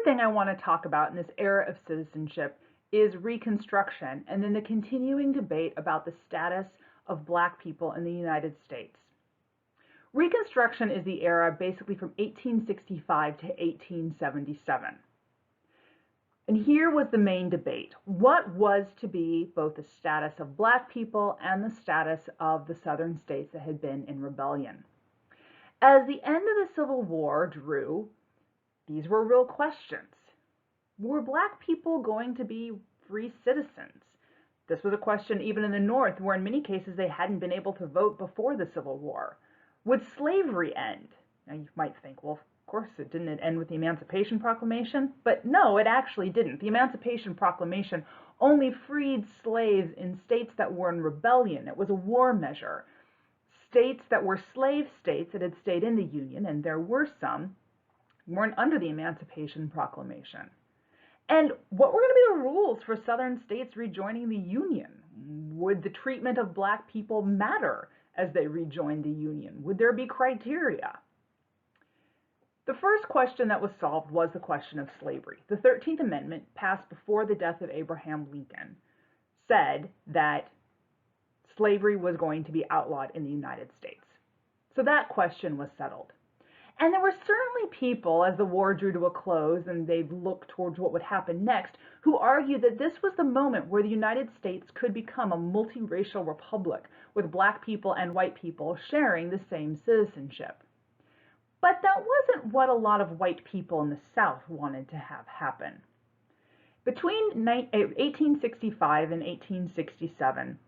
thing I want to talk about in this era of citizenship is Reconstruction and then the continuing debate about the status of Black people in the United States. Reconstruction is the era basically from 1865 to 1877. And here was the main debate. What was to be both the status of Black people and the status of the Southern states that had been in rebellion? As the end of the Civil War drew, these were real questions. Were Black people going to be free citizens? This was a question even in the North, where in many cases they hadn't been able to vote before the Civil War. Would slavery end? Now you might think, well, of course it didn't end with the Emancipation Proclamation, but no, it actually didn't. The Emancipation Proclamation only freed slaves in states that were in rebellion. It was a war measure. States that were slave states that had stayed in the Union, and there were some, weren't under the Emancipation Proclamation. And what were going to be the rules for Southern states rejoining the Union? Would the treatment of Black people matter as they rejoined the Union? Would there be criteria? The first question that was solved was the question of slavery. The 13th Amendment, passed before the death of Abraham Lincoln, said that slavery was going to be outlawed in the United States. So that question was settled. And there were certainly people, as the war drew to a close and they looked towards what would happen next, who argued that this was the moment where the United States could become a multiracial republic with Black people and white people sharing the same citizenship. But that wasn't what a lot of white people in the South wanted to have happen. Between 1865 and 1867,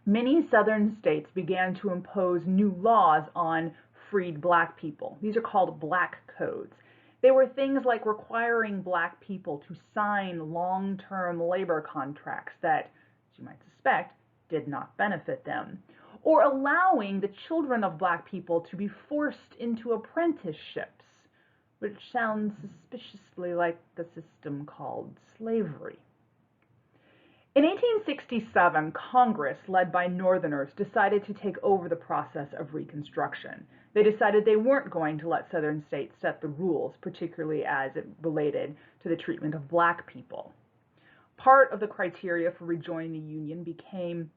many Southern states began to impose new laws on freed Black people. These are called Black Codes. They were things like requiring Black people to sign long-term labor contracts that, as you might suspect, did not benefit them, or allowing the children of Black people to be forced into apprenticeships, which sounds suspiciously like the system called slavery. In 1867, Congress, led by Northerners, decided to take over the process of Reconstruction. They decided they weren't going to let Southern states set the rules, particularly as it related to the treatment of Black people. Part of the criteria for rejoining the Union became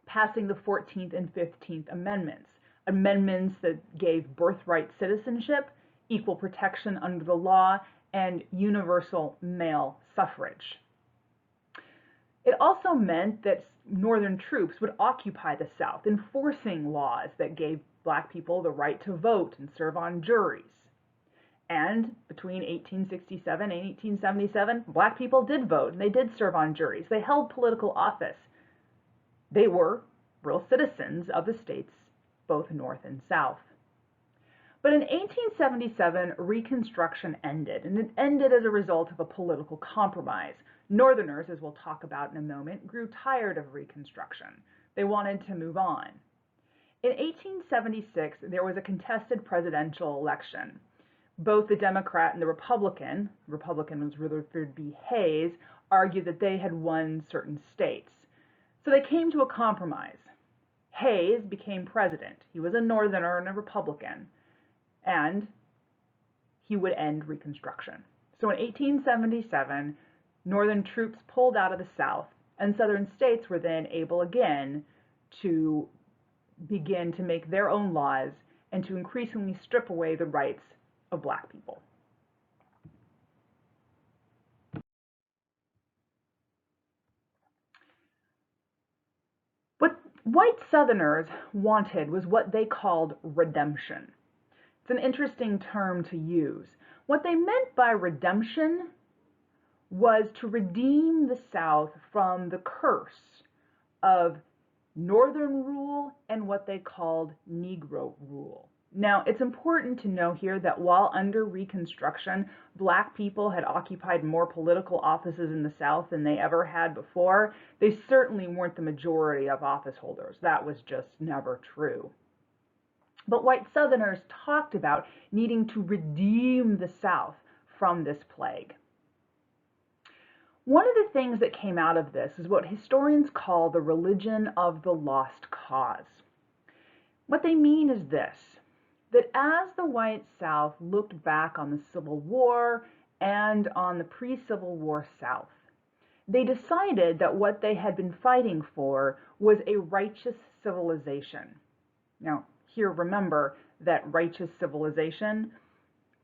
passing the 14th and 15th Amendments, amendments that gave birthright citizenship, equal protection under the law, and universal male suffrage. It also meant that Northern troops would occupy the South, enforcing laws that gave Black people the right to vote and serve on juries. And between 1867 and 1877, Black people did vote and they did serve on juries. They held political office. They were real citizens of the states, both North and South. But in 1877, Reconstruction ended, and it ended as a result of a political compromise. Northerners, as we'll talk about in a moment, grew tired of Reconstruction. They wanted to move on. In 1876, there was a contested presidential election. Both the Democrat and the Republican was Rutherford B. Hayes, argued that they had won certain states. So they came to a compromise. Hayes became president. He was a Northerner and a Republican, and he would end Reconstruction. So in 1877, Northern troops pulled out of the South, and Southern states were then able again to begin to make their own laws and to increasingly strip away the rights of Black people. What white Southerners wanted was what they called redemption. It's an interesting term to use. What they meant by redemption was to redeem the South from the curse of Northern rule and what they called Negro rule. Now, it's important to know here that while under Reconstruction, Black people had occupied more political offices in the South than they ever had before, they certainly weren't the majority of office holders. That was just never true. But white Southerners talked about needing to redeem the South from this plague. One of the things that came out of this is what historians call the religion of the lost cause. What they mean is this, that as the white South looked back on the Civil War and on the pre-Civil War South. They decided that what they had been fighting for was a righteous civilization. Now, here remember that righteous civilization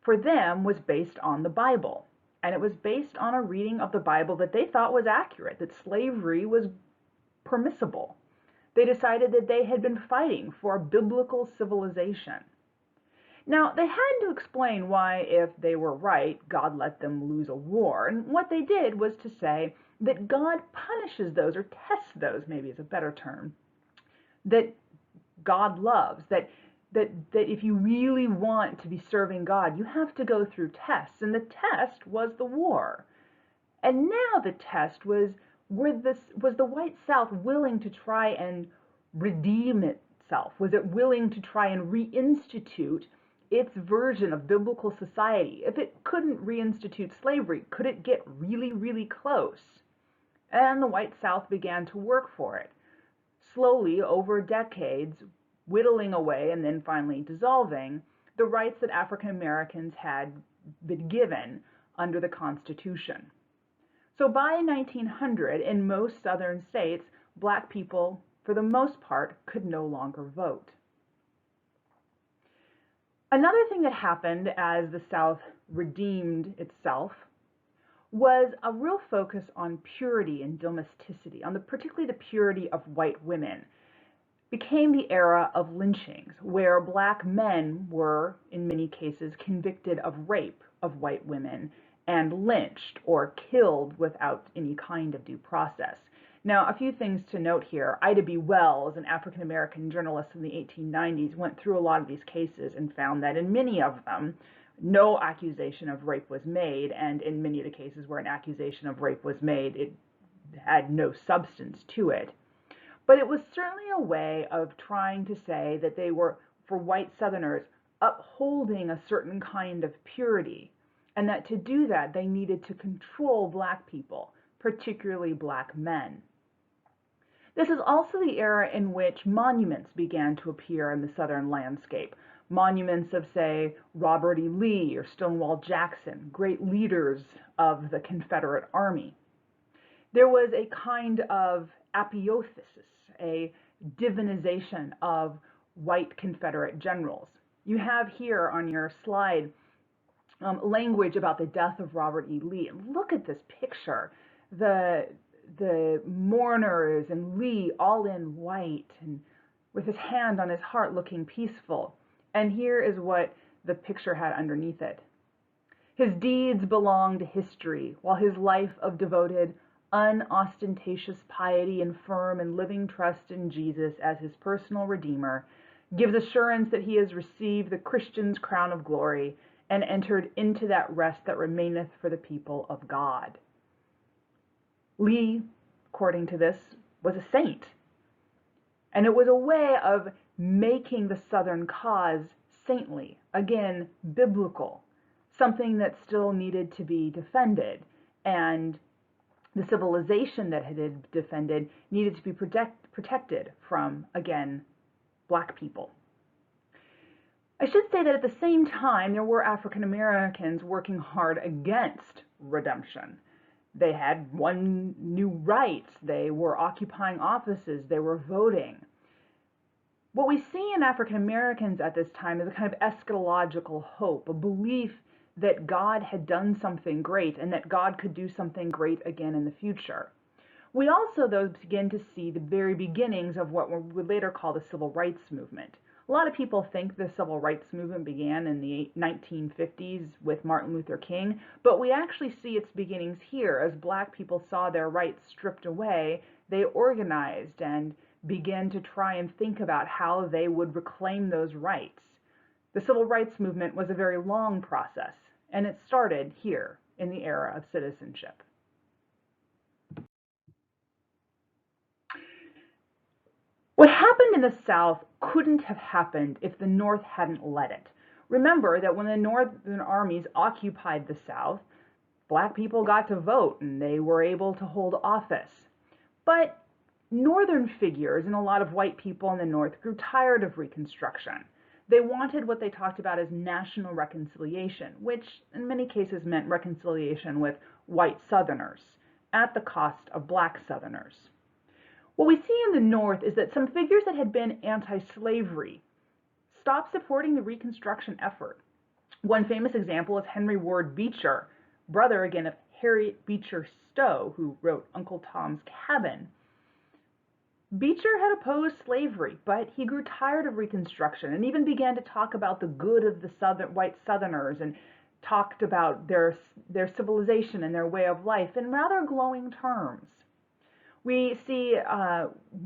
for them was based on the Bible. And it was based on a reading of the Bible that they thought was accurate, that slavery was permissible. They decided that they had been fighting for a biblical civilization. Now, they had to explain why, if they were right, God let them lose a war. And what they did was to say that God punishes those, or tests those, maybe is a better term, that God loves, that if you really want to be serving God, you have to go through tests. And the test was the war. And now the test was the white South willing to try and redeem itself? Was it willing to try and reinstitute its version of biblical society? If it couldn't reinstitute slavery, could it get really, really close? And the white South began to work for it, slowly over decades, whittling away and then finally dissolving the rights that African Americans had been given under the Constitution. So by 1900, in most southern states, black people, for the most part, could no longer vote. Another thing that happened as the South redeemed itself was a real focus on purity and domesticity, on particularly the purity of white women. Became the era of lynchings, where black men were, in many cases, convicted of rape of white women and lynched or killed without any kind of due process. Now, a few things to note here. Ida B. Wells, an African-American journalist in the 1890s, went through a lot of these cases and found that in many of them, no accusation of rape was made, and in many of the cases where an accusation of rape was made, it had no substance to it. But it was certainly a way of trying to say that they were, for white Southerners, upholding a certain kind of purity, and that to do that, they needed to control black people, particularly black men. This is also the era in which monuments began to appear in the Southern landscape. Monuments of, say, Robert E. Lee or Stonewall Jackson, great leaders of the Confederate Army. There was a kind of apotheosis, a divinization of white Confederate generals. You have here on your slide language about the death of Robert E. Lee. And look at this picture. The mourners and Lee all in white and with his hand on his heart looking peaceful. And here is what the picture had underneath it. His deeds belong to history, while his life of devoted, unostentatious piety and firm and living trust in Jesus as his personal Redeemer gives assurance that he has received the Christian's crown of glory and entered into that rest that remaineth for the people of God. Lee, according to this, was a saint. And it was a way of making the Southern cause saintly, again, biblical, something that still needed to be defended. And the civilization that had been defended needed to be protected from, again, black people. I should say that at the same time, there were African Americans working hard against redemption. They had won new rights, they were occupying offices, they were voting. What we see in African Americans at this time is a kind of eschatological hope, a belief that God had done something great and that God could do something great again in the future. We also, though, begin to see the very beginnings of what we would later call the Civil Rights Movement. A lot of people think the Civil Rights Movement began in the 1950s with Martin Luther King, but we actually see its beginnings here. As black people saw their rights stripped away, they organized and began to try and think about how they would reclaim those rights. The Civil Rights Movement was a very long process, and it started here in the era of citizenship. What happened in the South couldn't have happened if the North hadn't let it. Remember that when the Northern armies occupied the South, black people got to vote and they were able to hold office. But Northern figures and a lot of white people in the North grew tired of Reconstruction. They wanted what they talked about as national reconciliation, which in many cases meant reconciliation with white Southerners at the cost of black Southerners. What we see in the North is that some figures that had been anti-slavery stopped supporting the Reconstruction effort. One famous example is Henry Ward Beecher, brother again of Harriet Beecher Stowe, who wrote Uncle Tom's Cabin. Beecher had opposed slavery, but he grew tired of Reconstruction and even began to talk about the good of the white Southerners and talked about their civilization and their way of life in rather glowing terms. We see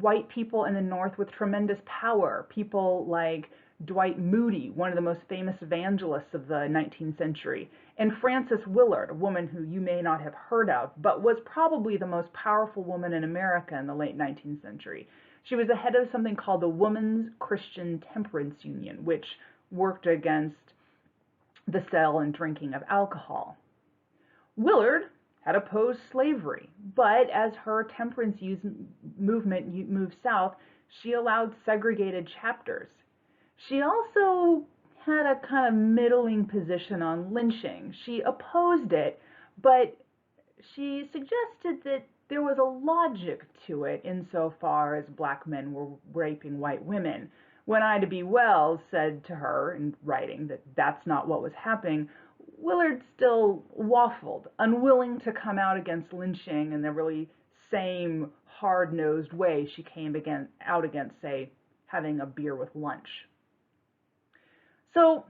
white people in the North with tremendous power, people like Dwight Moody, one of the most famous evangelists of the 19th century, and Frances Willard, a woman who you may not have heard of, but was probably the most powerful woman in America in the late 19th century. She was the head of something called the Women's Christian Temperance Union, which worked against the sale and drinking of alcohol. Willard had opposed slavery, but as her temperance movement moved south, she allowed segregated chapters. She also had a kind of middling position on lynching. She opposed it, but she suggested that there was a logic to it insofar as black men were raping white women. When Ida B. Wells said to her in writing that that's not what was happening, Willard still waffled, unwilling to come out against lynching in the really same hard-nosed way she came out against, say, having a beer with lunch. So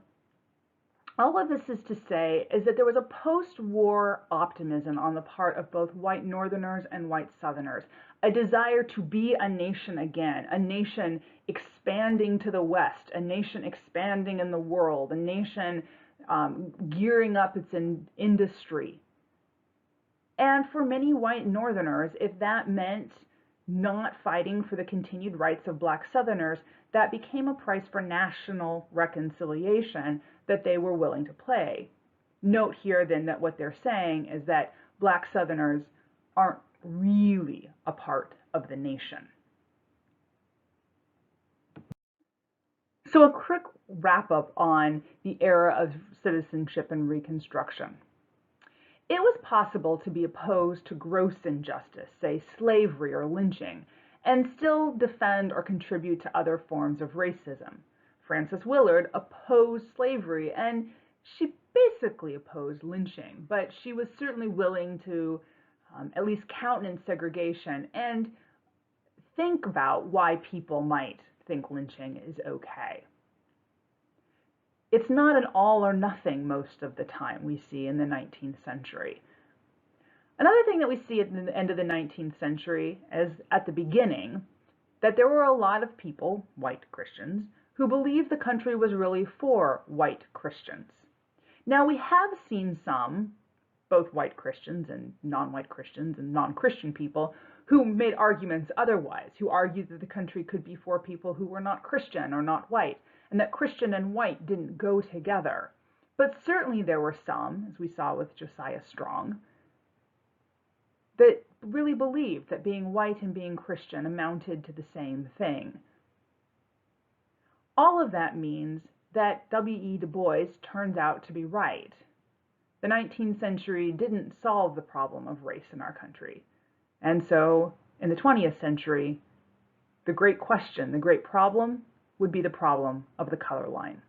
all of this is to say is that there was a post-war optimism on the part of both white Northerners and white Southerners, a desire to be a nation again, a nation expanding to the West, a nation expanding in the world, a nation gearing up its industry. And for many white Northerners, if that meant not fighting for the continued rights of black Southerners, that became a price for national reconciliation that they were willing to pay. Note here then that what they're saying is that black Southerners aren't really a part of the nation. So a quick wrap up on the era of citizenship and Reconstruction. It was possible to be opposed to gross injustice, say slavery or lynching, and still defend or contribute to other forms of racism. Frances Willard opposed slavery, and she basically opposed lynching, but she was certainly willing to at least countenance segregation and think about why people might think lynching is okay. It's not an all or nothing most of the time we see in the 19th century. Another thing that we see at the end of the 19th century is at the beginning that there were a lot of people, white Christians, who believed the country was really for white Christians. Now we have seen some, both white Christians and non-Christian people, who made arguments otherwise, who argued that the country could be for people who were not Christian or not white, and that Christian and white didn't go together. But certainly there were some, as we saw with Josiah Strong, that really believed that being white and being Christian amounted to the same thing. All of that means that W.E. Du Bois turns out to be right. The 19th century didn't solve the problem of race in our country. And so, in the 20th century, the great question, the great problem, would be the problem of the color line.